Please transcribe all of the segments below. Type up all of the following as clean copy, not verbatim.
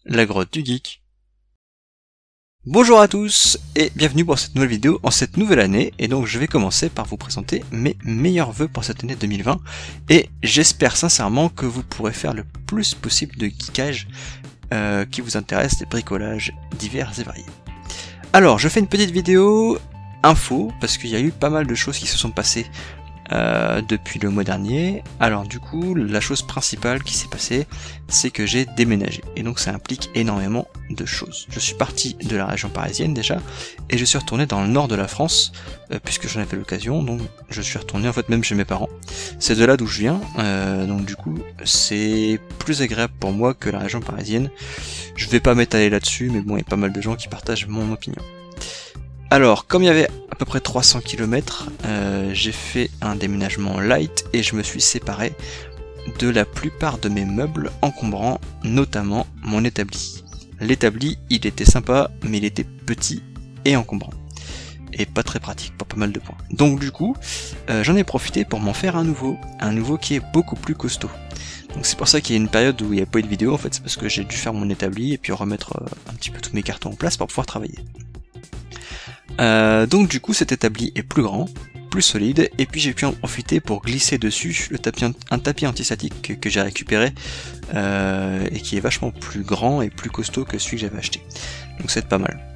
la grotte du geek. Bonjour à tous et bienvenue pour cette nouvelle vidéo en cette nouvelle année, et donc je vais commencer par vous présenter mes meilleurs vœux pour cette année 2020 et j'espère sincèrement que vous pourrez faire le plus possible de geekage qui vous intéresse, des bricolages divers et variés. Alors je fais une petite vidéo info parce qu'il y a eu pas mal de choses qui se sont passées depuis le mois dernier. Alors du coup la chose principale qui s'est passée, c'est que j'ai déménagé et donc ça implique énormément de choses. Je suis parti de la région parisienne déjà et je suis retourné dans le nord de la France puisque j'en avais l'occasion, donc je suis retourné en fait même chez mes parents. C'est de là d'où je viens, donc du coup c'est plus agréable pour moi que la région parisienne. Je vais pas m'étaler là-dessus, mais bon, il y a pas mal de gens qui partagent mon opinion. Alors, comme il y avait à peu près 300 km, j'ai fait un déménagement light et je me suis séparé de la plupart de mes meubles encombrants, notamment mon établi. L'établi, il était sympa, mais il était petit et encombrant. Et pas très pratique pour pas mal de points. Donc du coup, j'en ai profité pour m'en faire un nouveau qui est beaucoup plus costaud. Donc c'est pour ça qu'il y a une période où il n'y a pas eu de vidéo, en fait, c'est parce que j'ai dû faire mon établi et puis remettre un petit peu tous mes cartons en place pour pouvoir travailler. Donc du coup cet établi est plus grand, plus solide, et puis j'ai pu en profiter pour glisser dessus un tapis antistatique que j'ai récupéré et qui est vachement plus grand et plus costaud que celui que j'avais acheté. Donc c'est pas mal.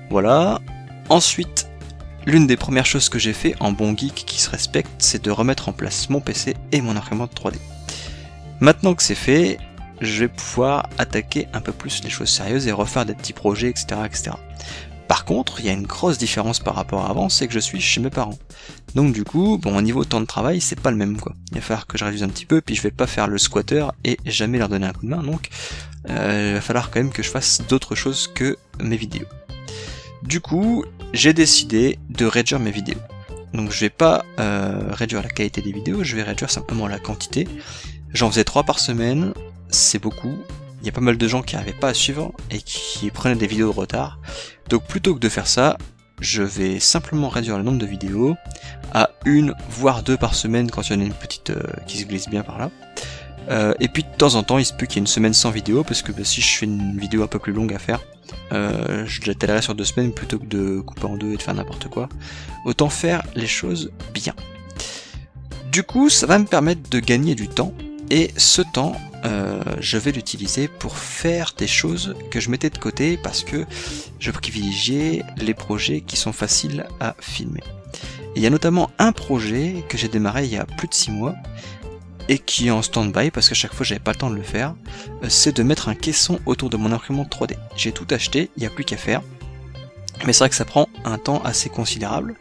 Voilà. Ensuite, l'une des premières choses que j'ai fait en bon geek qui se respecte, c'est de remettre en place mon PC et mon imprimante 3D. Maintenant que c'est fait, je vais pouvoir attaquer un peu plus les choses sérieuses et refaire des petits projets, etc. etc. Par contre, il y a une grosse différence par rapport à avant, c'est que je suis chez mes parents. Donc du coup, bon, au niveau temps de travail, c'est pas le même quoi. Il va falloir que je réduise un petit peu, puis je vais pas faire le squatter et jamais leur donner un coup de main, donc il va falloir quand même que je fasse d'autres choses que mes vidéos. Du coup, j'ai décidé de réduire mes vidéos. Donc je vais pas réduire la qualité des vidéos, je vais réduire simplement la quantité. J'en faisais 3 par semaine, c'est beaucoup. Il y a pas mal de gens qui n'arrivaient pas à suivre et qui prenaient des vidéos de retard. Donc plutôt que de faire ça, je vais simplement réduire le nombre de vidéos à 1 voire 2 par semaine quand il y en a une petite qui se glisse bien par là. Et puis de temps en temps, il se peut qu'il y ait une semaine sans vidéo parce que si je fais une vidéo un peu plus longue à faire, je l'étalerai sur 2 semaines plutôt que de couper en deux et de faire n'importe quoi. Autant faire les choses bien. Du coup, ça va me permettre de gagner du temps. Et ce temps, je vais l'utiliser pour faire des choses que je mettais de côté parce que je privilégiais les projets qui sont faciles à filmer. Et il y a notamment un projet que j'ai démarré il y a plus de 6 mois et qui est en stand-by parce qu'à chaque fois j'avais pas le temps de le faire, c'est de mettre un caisson autour de mon imprimante 3D. J'ai tout acheté, il n'y a plus qu'à faire. Mais c'est vrai que ça prend un temps assez considérable.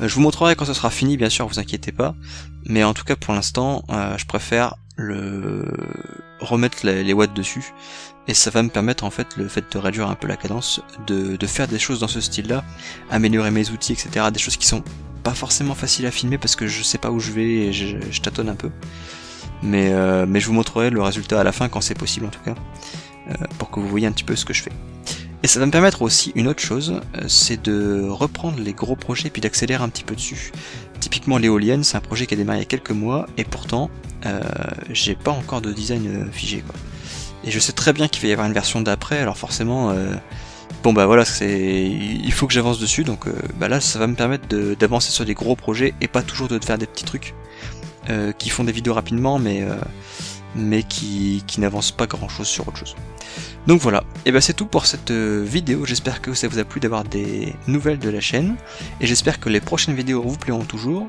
Je vous montrerai quand ce sera fini, bien sûr, vous inquiétez pas. Mais en tout cas pour l'instant, je préfère remettre les watts dessus. Et ça va me permettre en fait le fait de réduire un peu la cadence, de faire des choses dans ce style-là, améliorer mes outils, etc. Des choses qui sont pas forcément faciles à filmer parce que je sais pas où je vais et je tâtonne un peu. Mais je vous montrerai le résultat à la fin quand c'est possible en tout cas, pour que vous voyez un petit peu ce que je fais. Et ça va me permettre aussi une autre chose, c'est de reprendre les gros projets et puis d'accélérer un petit peu dessus. Typiquement l'éolienne, c'est un projet qui a démarré il y a quelques mois et pourtant j'ai pas encore de design figé quoi. Et je sais très bien qu'il va y avoir une version d'après, alors forcément bon bah voilà, il faut que j'avance dessus, donc bah là ça va me permettre d'avancer sur des gros projets et pas toujours de faire des petits trucs qui font des vidéos rapidement mais qui n'avancent pas grand chose sur autre chose. Donc voilà, et ben c'est tout pour cette vidéo, j'espère que ça vous a plu d'avoir des nouvelles de la chaîne, et j'espère que les prochaines vidéos vous plairont toujours.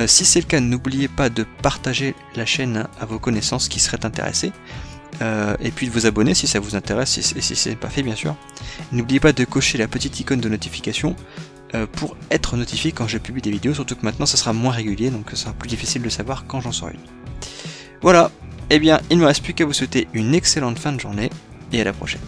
Si c'est le cas, n'oubliez pas de partager la chaîne à vos connaissances qui seraient intéressées, et puis de vous abonner si ça vous intéresse, et si c'est pas fait bien sûr. N'oubliez pas de cocher la petite icône de notification pour être notifié quand je publie des vidéos, surtout que maintenant ça sera moins régulier, donc ça sera plus difficile de savoir quand j'en sors une. Voilà. Eh bien, il ne me reste plus qu'à vous souhaiter une excellente fin de journée, et à la prochaine.